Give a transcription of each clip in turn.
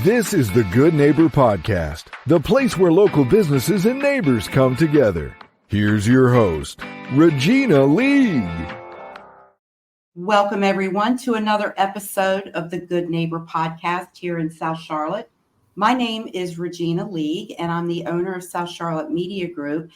This is the Good Neighbor Podcast, the place where local businesses and neighbors come together. Here's your host, Regina League. Welcome, everyone, to another episode of the Good Neighbor Podcast here in South Charlotte. My name is Regina League, and I'm the owner of South Charlotte Media Group.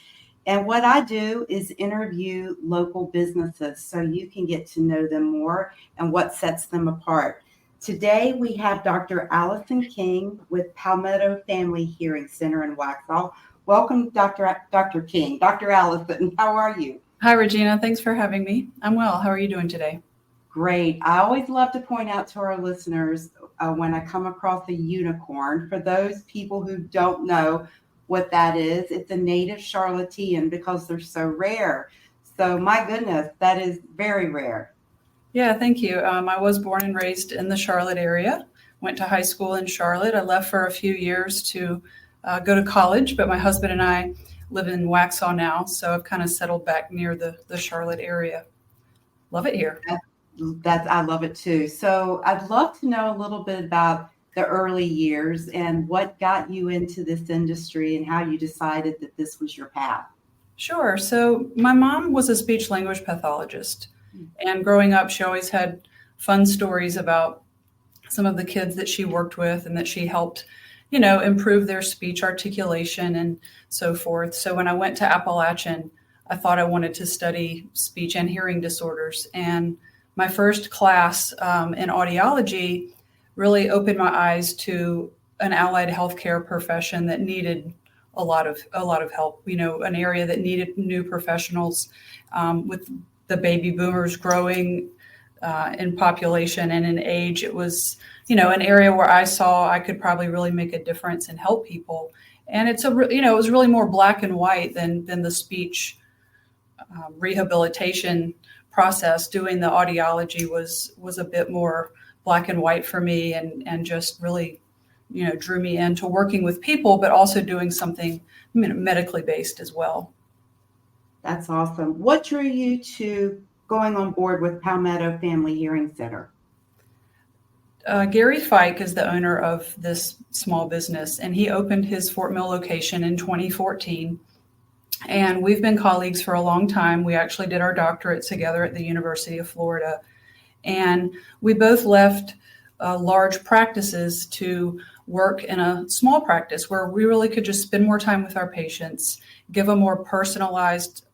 And what I do is interview local businesses so you can get to know them more and what sets them apart. Today, we have Dr. Allison King with Palmetto Family Hearing Center in Waxhaw. Welcome, Dr. King. Dr. Allison, how are you? Hi, Regina. Thanks for having me. I'm well. How are you doing today? Great. I always love to point out to our listeners when I come across a unicorn. For those people who don't know what that is, it's a native Charlottean because they're so rare. So my goodness, that is very rare. Yeah, thank you. I was born and raised in the Charlotte area, went to high school in Charlotte. I left for a few years to go to college, but my husband and I live in Waxhaw now, so I've kind of settled back near the Charlotte area. Love it here. I love it too. So I'd love to know a little bit about the early years and what got you into this industry and how you decided that this was your path. Sure. So my mom was a speech language pathologist. And growing up, she always had fun stories about some of the kids that she worked with and that she helped, improve their speech articulation and so forth. So when I went to Appalachian, I thought I wanted to study speech and hearing disorders. And my first class in audiology really opened my eyes to an allied healthcare profession that needed a lot of help, an area that needed new professionals with the baby boomers growing in population and in age. It was, an area where I saw I could probably really make a difference and help people. And it was really more black and white than the speech rehabilitation process. Doing the audiology was a bit more black and white for me and just really, drew me into working with people, but also doing something medically based as well. That's awesome. What drew you to going on board with Palmetto Family Hearing Center? Gary Fike is the owner of this small business, and he opened his Fort Mill location in 2014. And we've been colleagues for a long time. We actually did our doctorate together at the University of Florida. And we both left large practices to work in a small practice where we really could just spend more time with our patients, give a more personalized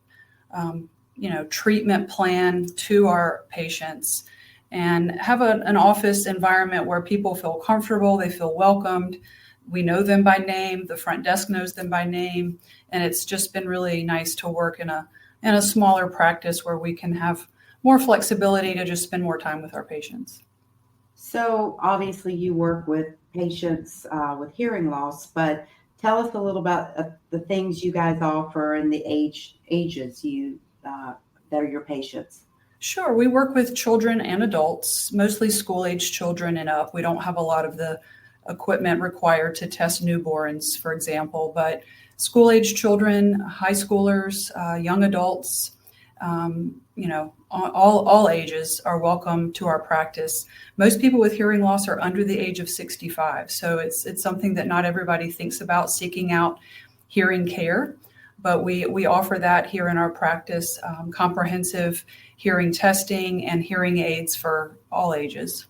treatment plan to our patients, and have an office environment where people feel comfortable, they feel welcomed. We know them by name, the front desk knows them by name, and it's just been really nice to work in a smaller practice where we can have more flexibility to just spend more time with our patients. So obviously you work with patients with hearing loss, but tell us a little about the things you guys offer and the ages that are your patients. Sure. We work with children and adults, mostly school-age children and up. We don't have a lot of the equipment required to test newborns, for example, but school-age children, high schoolers, young adults, all ages are welcome to our practice. Most people with hearing loss are under the age of 65. So it's something that not everybody thinks about seeking out hearing care, but we offer that here in our practice, comprehensive hearing testing and hearing aids for all ages.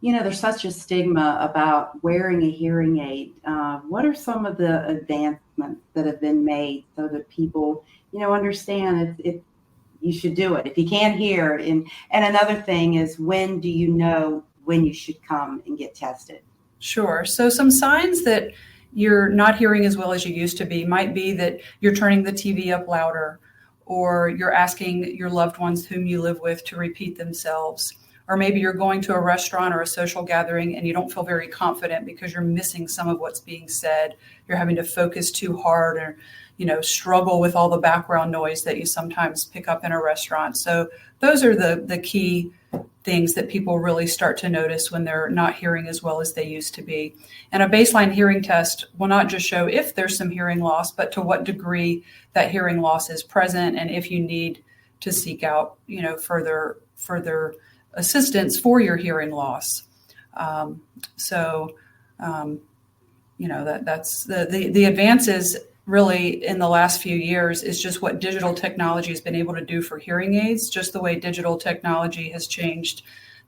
There's such a stigma about wearing a hearing aid. What are some of the advancements that have been made so that people, understand if you should do it if you can't hear? And another thing is, when do you know when you should come and get tested? Sure. So some signs that you're not hearing as well as you used to be might be that you're turning the TV up louder, or you're asking your loved ones whom you live with to repeat themselves. Or maybe you're going to a restaurant or a social gathering and you don't feel very confident because you're missing some of what's being said. You're having to focus too hard, or, struggle with all the background noise that you sometimes pick up in a restaurant. So those are the key things that people really start to notice when they're not hearing as well as they used to be. And a baseline hearing test will not just show if there's some hearing loss, but to what degree that hearing loss is present, and if you need to seek out, further assistance for your hearing loss. So That's the advances really in the last few years is just what digital technology has been able to do for hearing aids, just the way digital technology has changed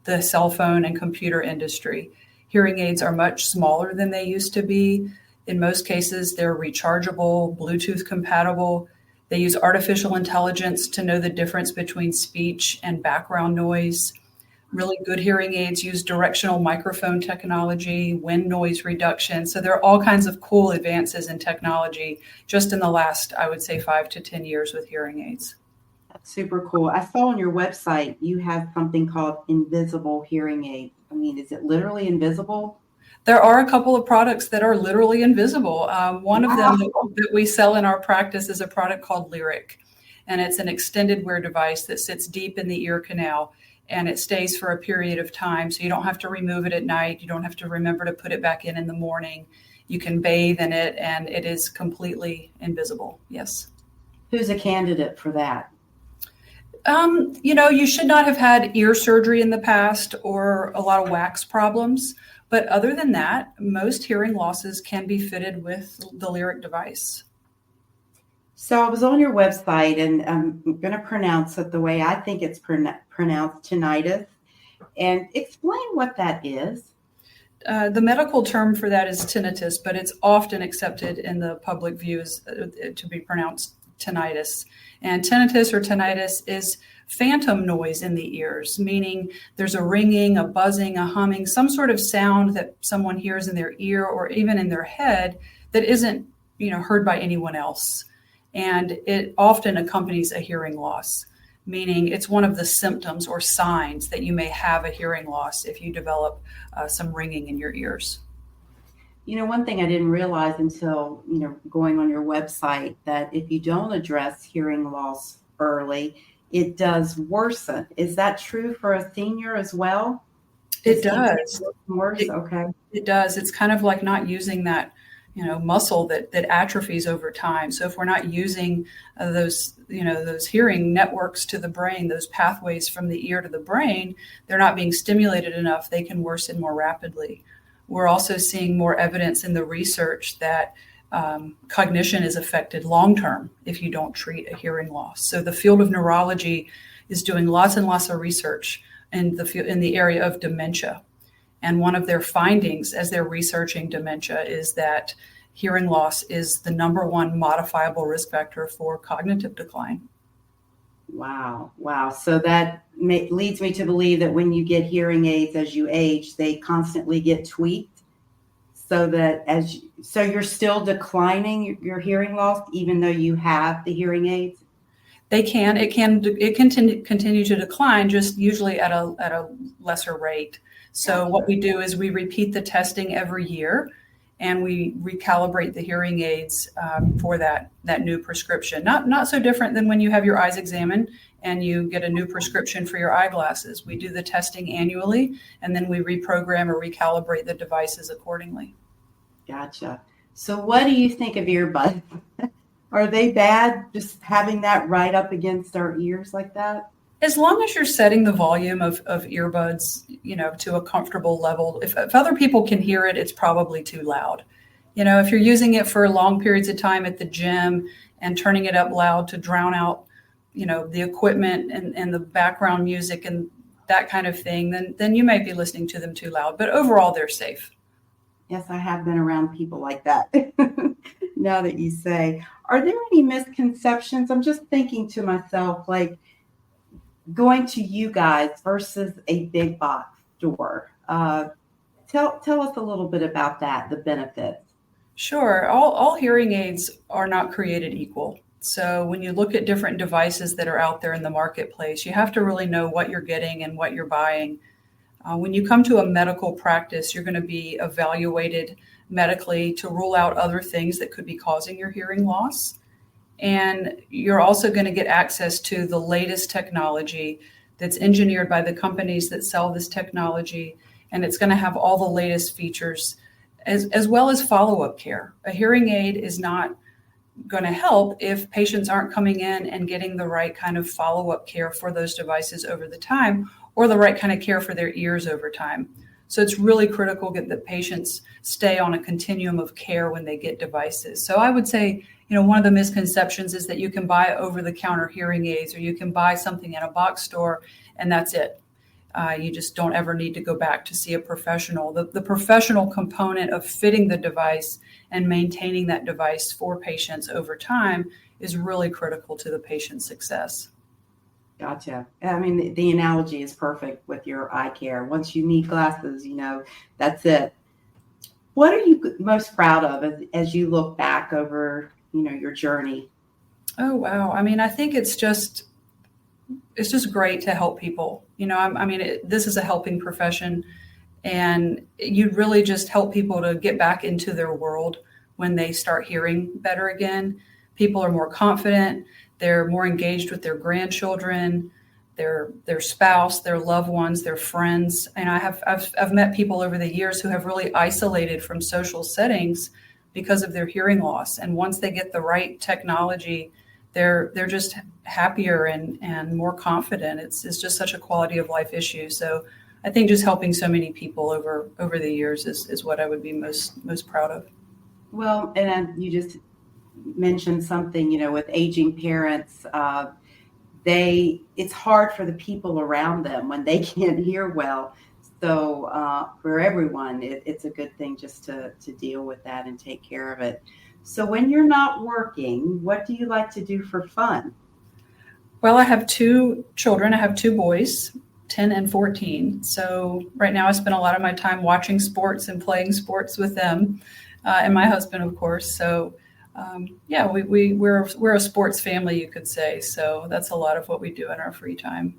the cell phone and computer industry. Hearing aids are much smaller than they used to be. In most cases, they're rechargeable, Bluetooth compatible. They use artificial intelligence to know the difference between speech and background noise. Really good hearing aids use directional microphone technology, wind noise reduction. So there are all kinds of cool advances in technology just in the last, I would say, 5 to 10 years with hearing aids. That's super cool. I saw on your website you have something called invisible hearing aid. I mean, is it literally invisible? There are a couple of products that are literally invisible. One of them that we sell in our practice is a product called Lyric, and it's an extended wear device that sits deep in the ear canal, and it stays for a period of time. So you don't have to remove it at night. You don't have to remember to put it back in the morning. You can bathe in it, and it is completely invisible. Yes. Who's a candidate for that? You should not have had ear surgery in the past or a lot of wax problems. But other than that, most hearing losses can be fitted with the Lyric device. So I was on your website, and I'm going to pronounce it the way I think it's pronounced, tinnitus. And explain what that is. The medical term for that is tinnitus, but it's often accepted in the public view as to be pronounced tinnitus. And tinnitus or tinnitus is phantom noise in the ears, meaning there's a ringing, a buzzing, a humming, some sort of sound that someone hears in their ear or even in their head that isn't, heard by anyone else. And it often accompanies a hearing loss, meaning it's one of the symptoms or signs that you may have a hearing loss if you develop some ringing in your ears. One thing I didn't realize until, going on your website, that if you don't address hearing loss early, it does worsen. Is that true for a senior as well? It does. Worse? Okay. It does. It's kind of like not using that, muscle that atrophies over time. So if we're not using those hearing networks to the brain, those pathways from the ear to the brain, they're not being stimulated enough. They can worsen more rapidly. We're also seeing more evidence in the research that cognition is affected long-term if you don't treat a hearing loss. So the field of neurology is doing lots and lots of research in the area of dementia. And one of their findings as they're researching dementia is that hearing loss is the number one modifiable risk factor for cognitive decline. Wow. So that leads me to believe that when you get hearing aids as you age, they constantly get tweaked so that so you're still declining your hearing loss, even though you have the hearing aids? It can continue to decline, just usually at a lesser rate. So what we do is we repeat the testing every year, and we recalibrate the hearing aids for that new prescription. Not so different than when you have your eyes examined and you get a new prescription for your eyeglasses. We do the testing annually, and then we reprogram or recalibrate the devices accordingly. Gotcha. So what do you think of earbuds? Are they bad, just having that right up against our ears like that? As long as you're setting the volume of earbuds, to a comfortable level, if other people can hear it, it's probably too loud. If you're using it for long periods of time at the gym and turning it up loud to drown out, the equipment and the background music and that kind of thing, then you might be listening to them too loud. But overall, they're safe. Yes, I have been around people like that. Now that you say, are there any misconceptions? I'm just thinking to myself, like, going to you guys versus a big box store. Tell us a little bit about that, the benefits. Sure. All hearing aids are not created equal. So when you look at different devices that are out there in the marketplace, you have to really know what you're getting and what you're buying. When you come to a medical practice, you're going to be evaluated medically to rule out other things that could be causing your hearing loss. And you're also going to get access to the latest technology that's engineered by the companies that sell this technology. And it's going to have all the latest features as well as follow-up care. A hearing aid is not going to help if patients aren't coming in and getting the right kind of follow-up care for those devices over the time, or the right kind of care for their ears over time. So it's really critical that patients stay on a continuum of care when they get devices. So I would say, one of the misconceptions is that you can buy over-the-counter hearing aids or you can buy something in a box store and that's it. You just don't ever need to go back to see a professional. The professional component of fitting the device and maintaining that device for patients over time is really critical to the patient's success. Gotcha. I mean, the analogy is perfect with your eye care. Once you need glasses, that's it. What are you most proud of as you look back over, your journey? Oh, wow. I mean, I think it's just great to help people. This is a helping profession, and you really just help people to get back into their world when they start hearing better again. People are more confident. They're more engaged with their grandchildren, their spouse, their loved ones, their friends. And I've met people over the years who have really isolated from social settings because of their hearing loss. And once they get the right technology, they're just happier and more confident. It's just such a quality of life issue. So I think just helping so many people over the years is what I would be most proud of. Well, and you just mentioned something, with aging parents, it's hard for the people around them when they can't hear well. So for everyone, it's a good thing just to deal with that and take care of it. So when you're not working, what do you like to do for fun? Well, I have 2 children. I have 2 boys, 10 and 14. So right now I spend a lot of my time watching sports and playing sports with them, and my husband, of course. So we're a sports family, you could say. So that's a lot of what we do in our free time.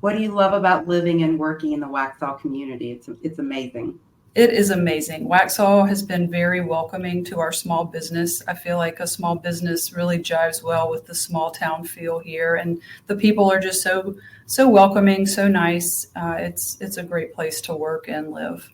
What do you love about living and working in the Waxhaw community? It's amazing. It is amazing. Waxhaw has been very welcoming to our small business. I feel like a small business really jives well with the small town feel here, and the people are just so welcoming, so nice. It's a great place to work and live.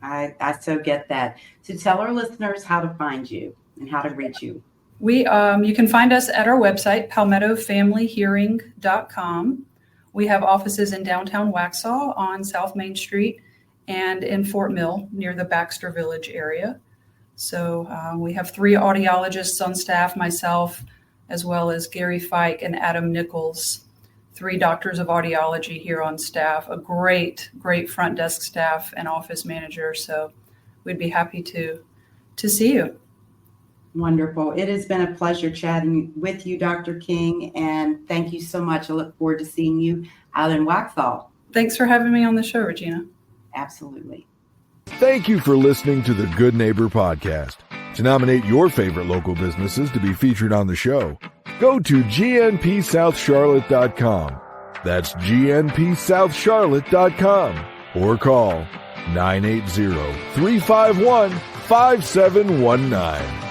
I so get that. So tell our listeners how to find you and how to reach you. You can find us at our website, palmettofamilyhearing.com. We have offices in downtown Waxhaw on South Main Street and in Fort Mill near the Baxter Village area. So we have 3 audiologists on staff, myself, as well as Gary Fike and Adam Nichols, 3 doctors of audiology here on staff, a great front desk staff and office manager. So we'd be happy to see you. Wonderful. It has been a pleasure chatting with you, Dr. King, and thank you so much. I look forward to seeing you out in Waxhaw. Thanks for having me on the show, Regina. Absolutely. Thank you for listening to the Good Neighbor Podcast. To nominate your favorite local businesses to be featured on the show, go to gnpsouthcharlotte.com. That's gnpsouthcharlotte.com or call 980-351-5719.